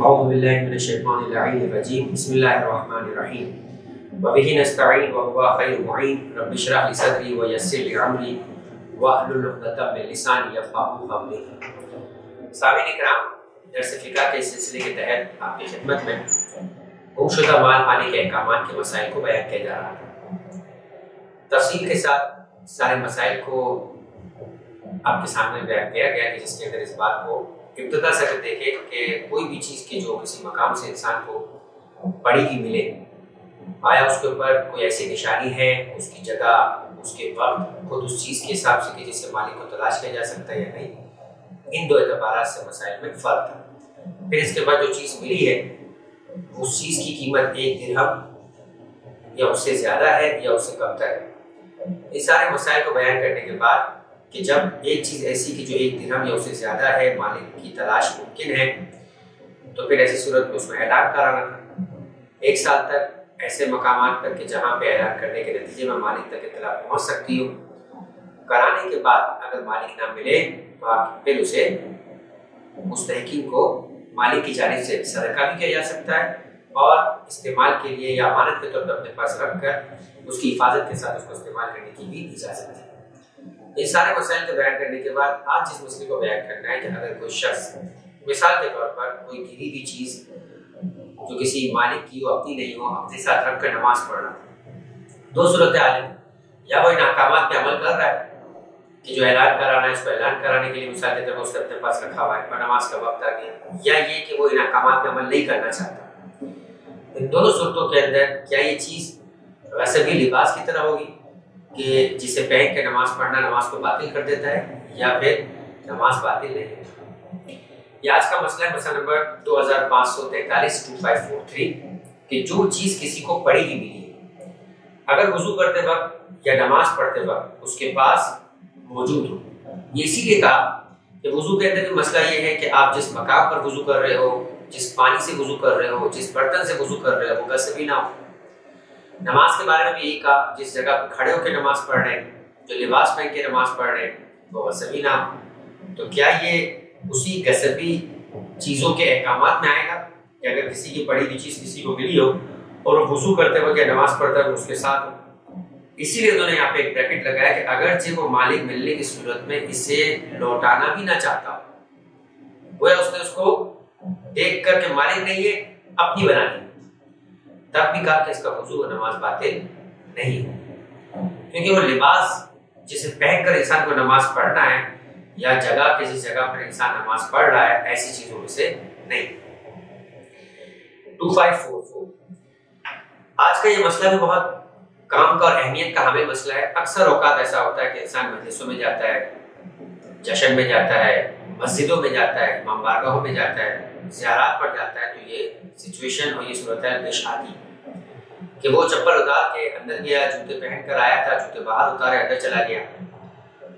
اعوذ باللہ من الشیطان اللعین الرجیم بسم اللہ الرحمن الرحیم وبہ نستعین وهو خیر معین رب اشرح لی صدری ویسر لی امری واحلل عقدۃ من لسانی یفقہوا قولی۔ سامعین کرام، درس فقہ کے سلسلے کے تحت آپ کی خدمت میں گم شدہ مال پانے کے احکامات کے مسائل کو بیان کیا جا رہا تھا۔ تفصیل کے ساتھ سارے مسائل کو آپ کے سامنے بیان کیا گیا کہ جس کے اندر اس بات کو ابتدا سے اگر دیکھیں کہ کوئی بھی چیز کی جو کسی مقام سے انسان کو پڑی ہوئی ملے، آیا اس کے اوپر کوئی ایسی نشانی ہے، اس کی جگہ، اس کے وقت، خود اس چیز کے حساب سے کہ جس سے مالک کو تلاش کیا جا سکتا ہے یا نہیں، ان دو اعتبارات سے مسائل میں فرق ہے۔ پھر اس کے بعد جو چیز ملی ہے اس چیز کی قیمت 1 درہم یا اس سے زیادہ ہے یا اس سے کم تر ہے۔ اس سارے مسائل کو بیان کرنے کے بعد کہ جب ایک چیز ایسی کہ جو 1 درہم یا اس سے زیادہ ہے مالک کی تلاش ممکن ہے، تو پھر ایسی صورت میں اس میں اعلان کرانا تھا 1 سال تک ایسے مقامات پر کہ جہاں پہ اعلان کرنے کے نتیجے میں مالک تک اطلاع پہنچ سکتی ہو۔ کرانے کے بعد اگر مالک نہ ملے تو آپ پھر اسے مستحقین کو مالک کی جانب سے صدقہ بھی کیا جا سکتا ہے اور استعمال کے لیے یا امانت کے طور پر اپنے پاس رکھ کر اس کی حفاظت کے ساتھ اس کو استعمال کرنے کی بھی اجازت ہے۔ یہ سارے مسائل کو بیان کرنے کے بعد آج جس مسئلے کو بیان کرنا ہے کہ اگر کوئی شخص مثال کے طور پر کوئی گری ہوئی چیز جو کسی مالک کی ہو، اپنی نہیں ہو، اپنے ساتھ رکھ کر نماز پڑھنا، دو صورتحال ہیں۔ یا وہ ان احکامات پہ عمل کر رہا ہے کہ جو اعلان کرانا ہے اس کو اعلان کرانے کے لیے مثال کے طور پر اس نے اپنے پاس رکھا ہوا ہے اور نماز کا وقت آ گیا، یا یہ کہ وہ ان احکامات پہ عمل نہیں کرنا چاہتا۔ ان دونوں صورتوں کے اندر کیا یہ چیز ویسے بھی لباس کی طرح ہوگی کہ جسے پہن کے نماز پڑھنا نماز کو باطل کر دیتا ہے، یا پھر نماز باطل نہیں ہے؟ یہ آج کا مسئلہ ہے، مسئلہ نمبر 2543 کہ جو چیز کسی کو پڑی ہوئی ملی ہے، اگر وضو کرتے وقت یا نماز پڑھتے وقت اس کے پاس موجود ہو۔ یہ اسی لیے کہا کہ وضو کے اندر بھی مسئلہ یہ ہے کہ آپ جس مقام پر وضو کر رہے ہو، جس پانی سے وضو کر رہے ہو، جس برتن سے وضو کر رہے ہو، وہ غصبی نہ ہو۔ نماز کے بارے میں بھی یہی کہا، جس جگہ پہ کھڑے ہو کے نماز پڑھ رہے ہیں، جو لباس پہن کے نماز پڑھ رہے ہیں، وہ غصبی نہ ہو۔ تو کیا یہ اسی غصبی چیزوں کے احکامات میں آئے گا کہ اگر کسی کی پڑی ہوئی چیز کسی کو ملی ہو اور وہ وضو کرتے وقت یا نماز پڑھتا ہے اس کے ساتھ ہو؟ اسی لیے انہوں نے یہاں پہ ایک بریکٹ لگایا کہ اگرچہ وہ مالک ملنے کی صورت میں اسے لوٹانا بھی نہ چاہتا ہو، وہ اس نے اس کو دیکھ کر کہ مالک نہیں ہے اپنی بنا لی، تب بھی کہا کہ اس کا وضو و نماز باطل نہیں، کیونکہ وہ لباس جسے پہن کر انسان کو نماز پڑھنا ہے یا جگہ کے جس جگہ پر انسان نماز پڑھ رہا ہے ایسی چیزوں میں سے نہیں۔ 2544 آج کا یہ مسئلہ بھی بہت کام کا اور اہمیت کا حامل مسئلہ ہے۔ اکثر اوقات ایسا ہوتا ہے کہ انسان مجلسوں میں جاتا ہے، جشن میں جاتا ہے، مسجدوں میں جاتا ہے، امام بارگاہوں میں جاتا ہے، زیارات پر جاتا ہے، تو یہ سچویشن اور یہ صورتحال پیش آتی ہے کہ وہ چپل اتار کے اندر گیا، جوتے پہن کر آیا تھا، جوتے باہر اتارے اندر چلا گیا،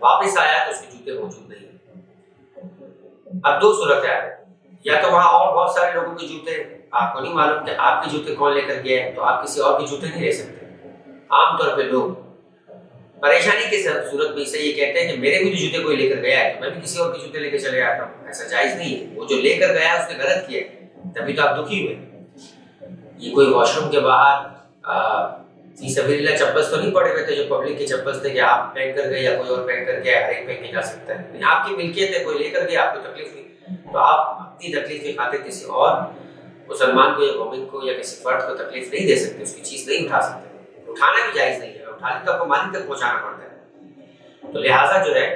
واپس آیا تو اس کے جوتے موجود نہیں۔ اب دو صورتحال ہے، یا تو وہاں اور بہت سارے لوگوں کے جوتے، آپ کو نہیں معلوم کہ آپ کے جوتے کون لے کر گیا ہے، تو آپ کسی اور کے جوتے نہیں لے سکتے۔ عام طور پہ لوگ پریشانی کی صورت میں اسے یہ کہتے ہیں کہ میرے بھی جو جوتے کوئی لے کر گیا ہے تو میں بھی کسی اور کے جوتے لے کے چلے آتا ہوں۔ ایسا جائز نہیں ہے، وہ جو لے کر گیا اس نے غلط کیا، تبھی تو آپ دکھی ہوئے۔ یہ کوئی واش روم کے باہر فی سبیل اللہ چپل تو نہیں پڑے ہوئے تھے جو پبلک کے چپل تھے کہ آپ پہن کر گئے یا کوئی اور پہن کر گیا، ہر ایک پہن کے جا سکتا ہے، آپ کی ملکیت ہے، کوئی لے کر گیا، آپ کو تکلیف نہیں، تو آپ اپنی تکلیف کی خاطر کسی اور مسلمان کو یا مومن کو یا کسی فرد کو تکلیف نہیں دے سکتے، اس کی چیز نہیں اٹھا سکتے، اٹھانا بھی جائز نہیں ہے، اٹھانے تو آپ کو مالک تک پہنچانا پڑتا ہے۔ تو لہٰذا جو ہے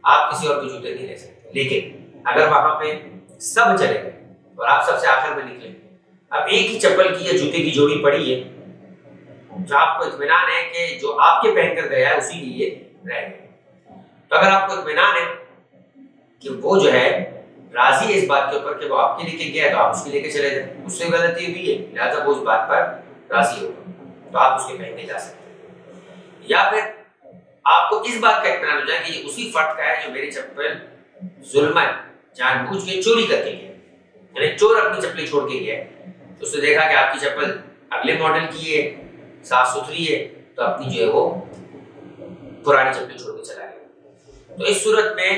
آپ کسی اور کے جوتے نہیں لے سکتے۔ لیکن اگر وہاں پہ سب چلے گئے اور آپ سب سے آخر میں نکلے، اب ایک ہی چپل کی یا جوتے کی جوڑی پڑی ہے جو آپ کو اطمینان ہے کہ جو آپ کے پہن کر گیا ہے اسی لیے رہ گئے، تو اگر آپ کو اطمینان ہے کہ وہ جو ہے راضی ہے اس بات کے اوپر کہ وہ آپ کے لے کے گیا ہے تو آپ اس کے لے کے چلے جائیں، اس سے غلطی ہوئی ہے لہٰذا وہ اس بات پر راضی ہوگا تو آپ اس کے پہن کے جا سکتے ہیں۔ یا پھر آپ کو اس بات کا اطمینان ہو جائے کہ یہ اسی فرد کا ہے جو میری چپل ظلمن جان بوجھ کے چوری کر کے گیا، یعنی چور اپنی چپلیں چھوڑ کے گیا، تو اس نے دیکھا کہ آپ کی چپل اگلے ماڈل کی ہے، صاف ستھری ہے، تو اپنی جو ہے وہ پرانی چپلیں چھوڑ کے چلا گیا۔ تو اس صورت میں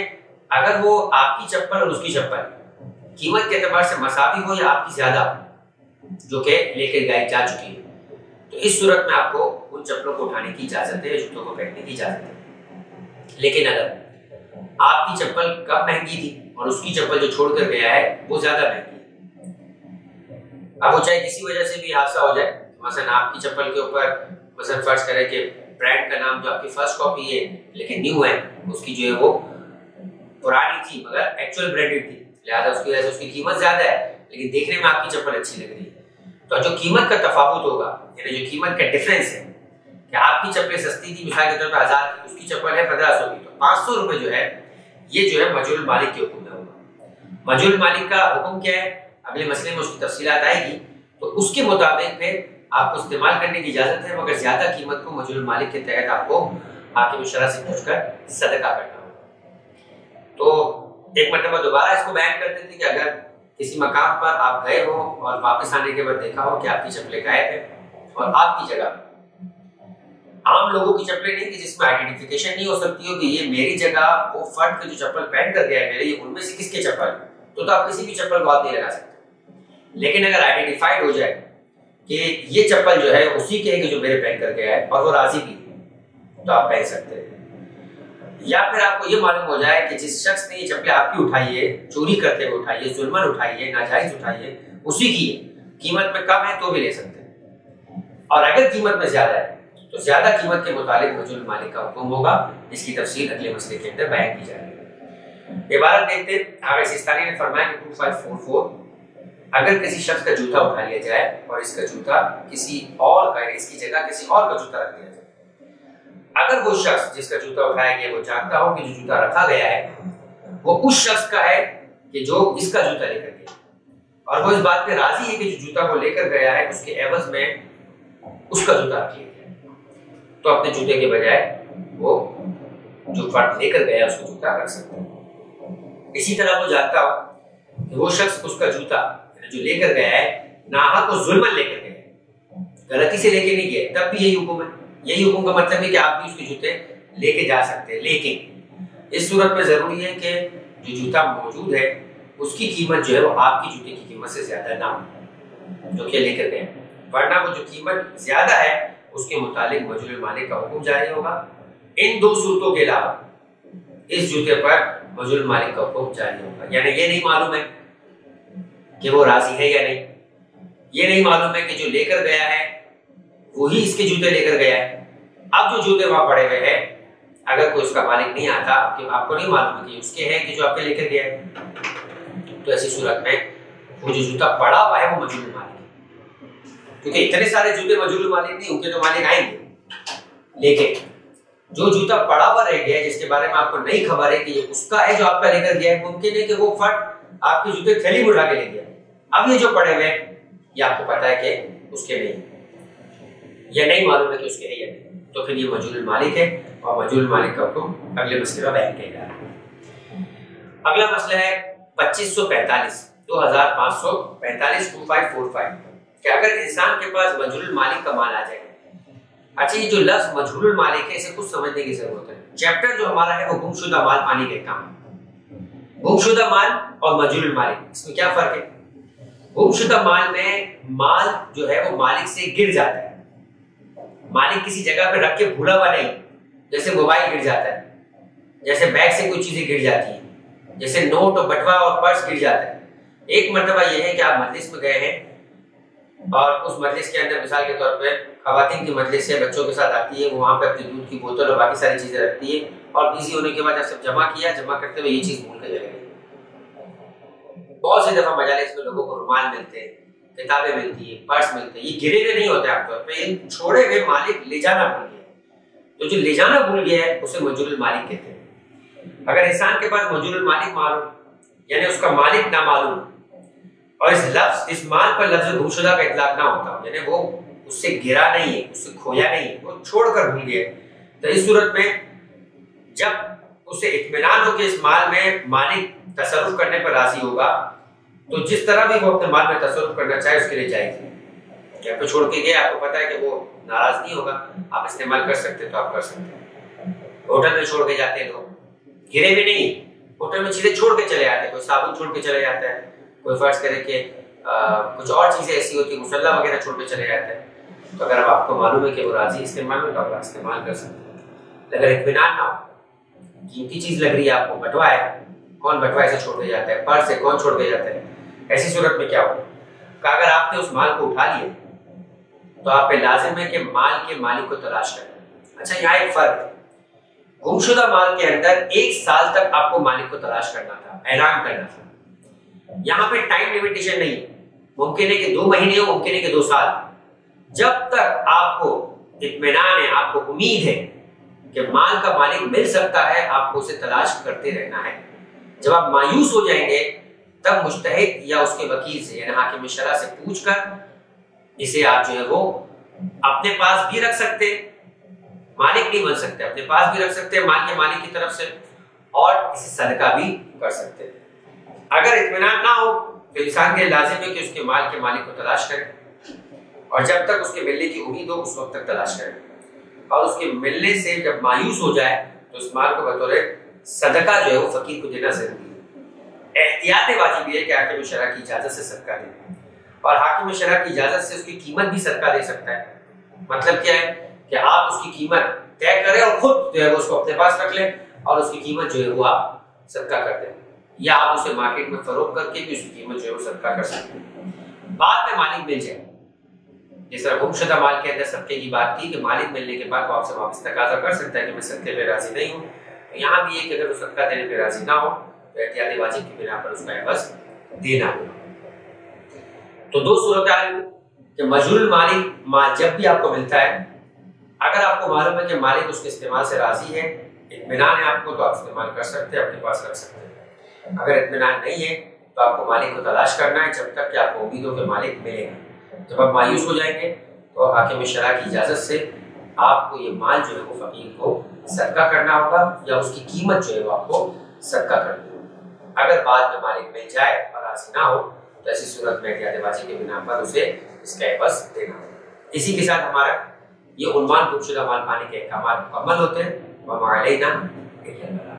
اگر وہ آپ کی چپل اور اس کی چپل قیمت کے اعتبار سے مساوی ہو یا آپ کی زیادہ جو کہ لے کے جا چکی ہے، تو اس صورت میں آپ کو ان چپلوں کو اٹھانے کی اجازت ہے، جوتوں کو پہننے کی اجازت ہے۔ لیکن اگر آپ کی چپل کم مہنگی تھی اور اس کی چپل جو چھوڑ کر گیا ہے وہ زیادہ مہنگی ہے، اب وہ چاہے کسی وجہ سے بھی حادثہ ہو جائے، مثلا آپ کی چپل کے اوپر مثلا فرض کریں کہ برانڈ کا نام جو آپ کی فرسٹ کاپی ہے لیکن نیو ہے، اس کی جو ہے وہ پرانی تھی مگر ایکچوئل برانڈڈ تھی، لہٰذا اس کی وجہ سے اس کی قیمت زیادہ ہے لیکن دیکھنے میں آپ کی چپل اچھی لگ رہی ہے، تو جو قیمت کا تفاوت ہوگا یعنی جو قیمت کا ڈفرینس ہے کہ آپ کی چپل سستی تھی مثال کے طور پر 1000 کی، اس کی چپل ہے 1500 کی، تو 500 روپے جو ہے یہ جو ہے مجہول المالک کے حکم میں ہوگا۔ مجہول المالک کا حکم کیا ہے اگلے مسئلے میں اس کی تفصیلات آئے گی، تو اس کے مطابق پھر آپ کو استعمال کرنے کی اجازت ہے، مگر زیادہ قیمت کو مجہول المالک کے تحت آپ کو حاکم شرع سے پوچھ کر صدقہ کرنا ہوگا۔ تو ایک مرتبہ دوبارہ اس کو بیان کرتے تھے کہ اگر کسی مقام پر آپ گئے ہو اور واپس آنے کے بعد دیکھا ہو کہ آپ کی چپلیں غائب ہیں اور آپ کی جگہ عام لوگوں کی چپلیں نہیں کہ جس میں آئیڈینٹیفیکیشن نہیں ہو سکتی ہو کہ یہ میری جگہ وہ فرد کے جو چپل پہن کر گیا ہے میرے، یہ ان میں سے کس کے چپل، تو آپ کسی بھی چپل کو ہاتھ نہیں لگا سکتے، لیکن اگر آئیڈینٹیفائڈ ہو جائے کہ یہ چپل جو ہے اسی کے ہے کہ جو میرے پہن کر گیا ہے اور وہ راضی بھی تو آپ پہن سکتے ہیں، یا پھر آپ کو یہ معلوم ہو جائے کہ جس شخص نے یہ چپلیں آپ کی اٹھائی ہے، چوری کرتے ہوئے اٹھائی ہے، ظلمن اٹھائی ہے، ناجائز اٹھائی ہے، اسی کی ہے، قیمت میں کم ہے تو بھی لے سکتے ہیں، اور اگر قیمت میں زیادہ ہے تو زیادہ قیمت کے متعلق مجہول المالک کا حکم ہوگا، اس کی تفصیل اگلے مسئلے کے اندر بیان کی جائے گی۔ عبارت دیکھتے ہیں، آغا سیستانی نے فرمایا کہ 2544 اگر کسی شخص کا جوتا اٹھا لیا جائے اور اس کا جوتا کسی اور کا، اس کی جگہ کسی اور کا جوتا رکھ دیا جائے، اگر وہ شخص جس کا جوتا اٹھایا گیا وہ جانتا ہو کہ جو جوتا رکھا گیا ہے وہ اس شخص کا ہے کہ جو اس کا جوتا لے کر گیا، اور وہ اس بات پہ راضی ہے کہ جو جوتا وہ لے کر گیا ہے اس کے عوض میں اس کا جوتا رکھ لیا گیا، تو اپنے جوتے کے بجائے وہ جو فرد لے کر گیا اس کو جوتا رکھ سکتا ہے۔ اسی طرح وہ جانتا ہو کہ وہ شخص اس کا جوتا جو لے کر گیا ہے ناحق و ظلمن لے کر گیا ہے، غلطی سے لے کے نہیں گیا، تب بھی یہی حکم ہے۔ یہی حکم کا مطلب ہے کہ آپ بھی اس کے جوتے لے کے جا سکتے ہیں، لیکن اس صورت میں ضروری ہے کہ جو جوتا موجود ہے اس کی قیمت جو ہے وہ آپ کی جوتے کی قیمت سے زیادہ نہ ہو جو کہ لے کر گئے، ورنہ وہ جو قیمت زیادہ ہے اس کے متعلق مجہول المالک کا حکم جاری ہوگا۔ ان دو صورتوں کے علاوہ اس جوتے پر مجہول المالک کا حکم جاری ہوگا، یعنی یہ نہیں معلوم ہے کہ وہ راضی ہے یا نہیں، یہ نہیں معلوم ہے کہ جو لے کر گیا ہے وہی اس کے جوتے لے کر گیا ہے، اب جو جوتے وہاں پڑے ہوئے ہیں اگر کوئی اس کا مالک نہیں آتا کہ آپ کو نہیں معلوم ہے کہ اس کے ہیں کہ جو آپ کے لے کر گیا ہے، تو ایسی صورت میں وہ جو جوتا پڑا ہوا ہے وہ مجہول المالک ہے، کیونکہ اتنے سارے جوتے مجہول المالک نہیں، ان کے تو مالک آئیں گے، لیکن جو جوتا پڑا ہوا رہ گیا ہے جس کے بارے میں آپ کو نہیں خبر ہے کہ یہ اس کا ہے جو آپ کا لے کر گیا ہے، ممکن ہے کہ وہ فرد آپ کے جوتے تھیلی میں اٹھا کے لے گیا، اب یہ جو پڑے ہوئے ہیں یہ آپ کو پتا ہے کہ اس کے نہیں، یہ نہیں معلوم ہے کہ اس کے ہے یا نہیں، تو پھر یہ مجہول المالک ہے، اور مجہول المالک کا حکم اگلے مسئلے میں بیان کیا جا رہا ہے۔ اگلا مسئلہ ہے 2545 2545 2545 کہ اگر انسان کے پاس مجہول المالک کا مال آ جائے، اچھا یہ جو لفظ مجہول المالک ہے اسے کچھ سمجھنے کی ضرورت ہے۔ چیپٹر جو ہمارا ہے وہ گم شدہ مال پانی کے کام، گم شدہ مال اور مجہول المالک اس میں کیا فرق ہے؟ گم شدہ مال میں مال جو ہے وہ مالک سے گر جاتا ہے، مالک کسی جگہ پہ رکھ کے بھولا ہوا نہیں، جیسے موبائل گر جاتا ہے، جیسے بیگ سے کوئی چیزیں گر جاتی ہیں، جیسے نوٹ اور بٹوا اور پرس گر جاتا ہے۔ ایک مرتبہ یہ ہے کہ آپ مجلس میں گئے ہیں اور اس مجلس کے اندر مثال کے طور پہ خواتین کی مجلس سے بچوں کے ساتھ آتی ہے، وہ وہاں پہ اپنی دودھ کی بوتل اور باقی ساری چیزیں رکھتی ہے، اور بزی ہونے کے بعد جب سب جمع کیا، جمع کرتے ہوئے یہ چیز بھول کے چلے گئے۔ بہت سی دفعہ مجالس میں لوگوں کو رومال ملتے ہیں، کتابیں ملتی ہیں، پرس ملتے ہیں، یہ گرے ہوئے نہیں ہوتے عام طور پہ، یہ چھوڑے ہوئے مالک لے جانا بھول گیا، تو جو لے جانا بھول گیا ہے اسے مجہول المالک کہتے ہیں۔ اگر انسان کے پاس مجہول المالک معلوم یعنی اس کا مالک نہ معلوم، اور اس مال پر لفظ گم شدہ کا اطلاق نہ ہوتا ہو، یعنی وہ اس سے گرا نہیں ہے، اس سے کھویا نہیں ہے، وہ چھوڑ کر بھول گیا، تو اس صورت میں جب اسے اطمینان ہو کہ اس مال میں مالک تصرف کرنے پر راضی ہوگا، تو جس طرح بھی وہ اپنے مال میں تصرف کرنا چاہے اس کے لیے جائز ہے۔ جب پہ چھوڑ کے گیا آپ کو پتا ہے کہ وہ ناراض نہیں ہوگا، آپ استعمال کر سکتے تو آپ کر سکتے ہیں۔ ہوٹل میں چھوڑ کے جاتے ہیں لوگ، گرے ہوئے نہیں، ہوٹل میں چیزیں چھوڑ کے چلے آتے ہیں، کوئی صابن چھوڑ کے چلے جاتا ہے، کوئی فرض کرے کہ کچھ اور چیزیں ایسی ہوتی ہیں، مسلح وغیرہ چھوڑ کے چلے جاتے ہیں، تو اگر اب آپ کو معلوم ہے کہ وہ راضی استعمال میں، تو آپ استعمال کر سکتے ہیں۔ اگر اطمینان نہ ہو، قیمتی چیز لگ رہی ہے آپ کو، بٹوا ہے، کون بٹوا سے چھوڑ کے جاتا ہے، پرس ہے کون چھوڑ کے جاتا ہے، ایسی صورت میں کیا ہوگا کہ اگر آپ نے اس مال کو اٹھا لیا تو آپ پہ لازم ہے کہ مال کے مالک کو تلاش کریں۔ اچھا یہاں ایک فرق ہے، گمشدہ مال کے اندر 1 سال تک آپ کو مالک کو تلاش کرنا تھا، اعلان کرنا تھا۔ یہاں پہ ٹائم لیمیٹیشن نہیں ہے، ممکن ہے کہ 2 مہینے ہو، ممکن ہے کہ 2 سال، جب تک آپ کو اطمینان ہے، آپ کو امید ہے کہ مال کا مالک مل سکتا ہے، آپ کو اسے تلاش کرتے رہنا ہے۔ جب آپ مایوس ہو جائیں گے تب مجتہد یا اس کے وکیل سے یعنی حاکم شرع سے پوچھ کر اسے آپ جو ہے وہ اپنے پاس بھی رکھ سکتے، مالک نہیں بن سکتے، اپنے پاس بھی رکھ سکتے مال کے مالک کی طرف سے، اور اسے صدقہ بھی کر سکتے۔ اگر اطمینان نہ ہو تو انسان کے لازم ہے کہ اس کے مال کے مالک کو تلاش کرے، اور جب تک اس کے ملنے کی امید ہو اس وقت تک تلاش کرے، اور اس کے ملنے سے جب مایوس ہو جائے تو اس مال کو بطور صدقہ جو ہے وہ فقیر کو دینا ضروری ہے۔ احتیاط واجب یہ ہے کہ حاکم شرع کی اجازت سے صدقہ دے، اور حاکم شرع کی اجازت سے اس کی قیمت بھی صدقہ دے سکتا ہے۔ مطلب کیا ہے کہ آپ اس کی قیمت طے کریں اور خود جو ہے وہ اس کو اپنے پاس رکھ لیں، اور اس کی قیمت جو ہے وہ آپ صدقہ کر دیں، یا آپ اسے مارکیٹ میں فروخت کر کے بھی اس کی قیمت جو ہے وہ صدقہ کر سکتے ہیں۔ بعد میں مالک مل جائے، جس طرح گمشدہ مال کے اندر صدقے کی بات تھی کہ مالک ملنے کے بعد وہ آپ سے واپس تقاضا کر سکتا ہے کہ میں صدقے پہ راضی نہیں ہوں، تو یہاں بھی یہ کہ اگر وہ صدقہ دینے پہ راضی نہ ہو تو احتیاط واجب کی بنا پر اس کا عوض دینا ہوگا۔ تو 2 صورتحال کہ مجهول المالک مال جب بھی آپ کو ملتا ہے، اگر آپ کو معلوم ہے کہ مالک اس کے استعمال سے راضی ہے، اطمینان ہے آپ کو، تو آپ استعمال کر سکتے ہیں، اپنے پاس رکھ سکتے ہیں۔ اگر اطمینان نہیں ہے تو آپ کو مالک کو تلاش کرنا ہے جب تک کہ آپ کو امید ہو کہ مالک ملے گا۔ جب آپ مایوس ہو جائیں گے تو حاکم شرع کی اجازت سے آپ کو یہ مال جو ہے وہ فقیر کو صدقہ کرنا ہوگا، یا اس کی قیمت جو ہے وہ آپ کو صدقہ کرنی ہوگی۔ اگر بعد میں مالک مل جائے اور راضی نہ ہو تو ایسی صورت میں احتیاط واجب کی بنا پر اسے اس کا عوض دینا ہوگا۔ اسی کے ساتھ ہمارا یہ عنوان گمشدہ مال پانے کے احکامات مکمل ہوتے ہیں۔ وما علینا الا البلاغ۔